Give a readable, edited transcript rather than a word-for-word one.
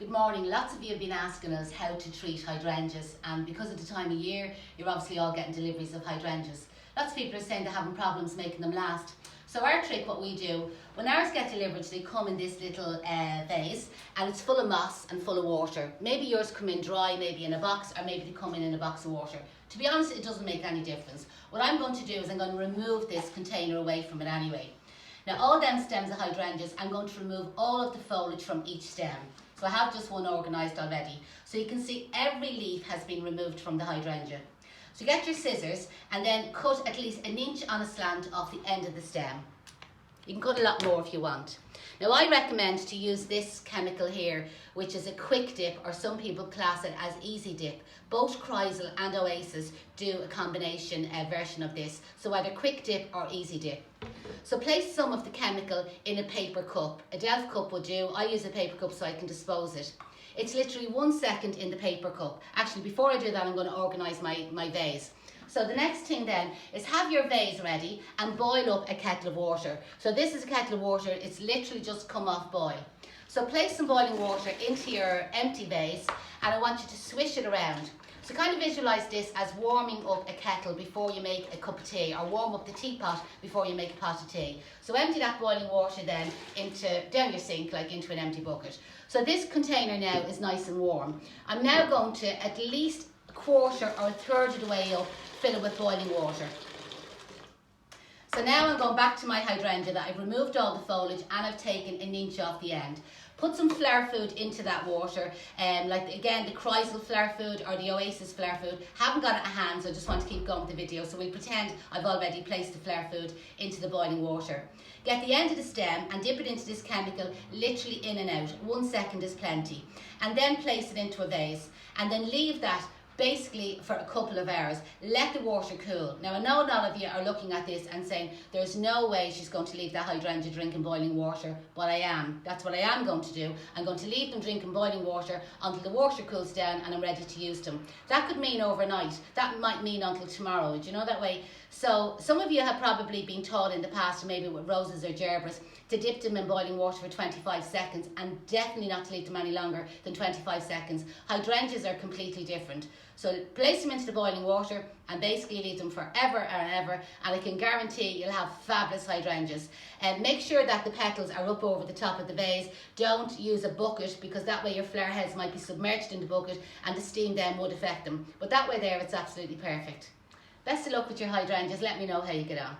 Good morning. Lots of you have been asking us how to treat hydrangeas, and because of the time of year, you're obviously all getting deliveries of hydrangeas. Lots of people are saying they're having problems making them last. So our trick, what we do, when ours get delivered, they come in this little vase, and it's full of moss and full of water. Maybe yours come in dry, maybe in a box, or maybe they come in a box of water. To be honest, it doesn't make any difference. What I'm going to do is I'm going to remove this container away from it anyway. Now all them stems of hydrangeas, I'm going to remove all of the foliage from each stem. So I have just one organised already. So you can see every leaf has been removed from the hydrangea. So get your scissors and then cut at least an inch on a slant off the end of the stem. You can cut a lot more if you want. Now I recommend to use this chemical here, which is a quick dip, or some people class it as easy dip. Both Chrysal and Oasis do a combination version of this, so either quick dip or easy dip. So place some of the chemical in a paper cup. A Delft cup will do. I use a paper cup so I can dispose it. It's literally 1 second in the paper cup. Actually, before I do that, I'm going to organise my vase. So the next thing then is have your vase ready and boil up a kettle of water. So this is a kettle of water, it's literally just come off boil. So place some boiling water into your empty vase and I want you to swish it around. So kind of visualise this as warming up a kettle before you make a cup of tea, or warm up the teapot before you make a pot of tea. So empty that boiling water then down your sink, like into an empty bucket. So this container now is nice and warm. I'm now going to at least a quarter or a third of the way up fill it with boiling water. So now I'm going back to my hydrangea that I've removed all the foliage and I've taken an inch off the end. Put some flower food into that water, like again the Chrysal flower food or the Oasis flower food. Haven't got it at hand, so I just want to keep going with the video. So we'll pretend I've already placed the flower food into the boiling water. Get the end of the stem and dip it into this chemical, literally in and out. 1 second is plenty. And then place it into a vase and then leave that basically for a couple of hours. Let the water cool. Now I know a lot of you are looking at this and saying there's no way she's going to leave that hydrangea drinking boiling water, but I am. That's what I am going to do. I'm going to leave them drinking boiling water until the water cools down and I'm ready to use them. That could mean overnight. That might mean until tomorrow. Do you know that way? So some of you have probably been taught in the past, maybe with roses or gerbers, to dip them in boiling water for 25 seconds and definitely not to leave them any longer than 25 seconds. Hydrangeas are completely different. So place them into the boiling water and basically leave them forever and ever, and I can guarantee you'll have fabulous hydrangeas. And make sure that the petals are up over the top of the vase. Don't use a bucket, because that way your flower heads might be submerged in the bucket and the steam then would affect them. But that way there, it's absolutely perfect. Best of luck with your hydrangeas. Let me know how you get on.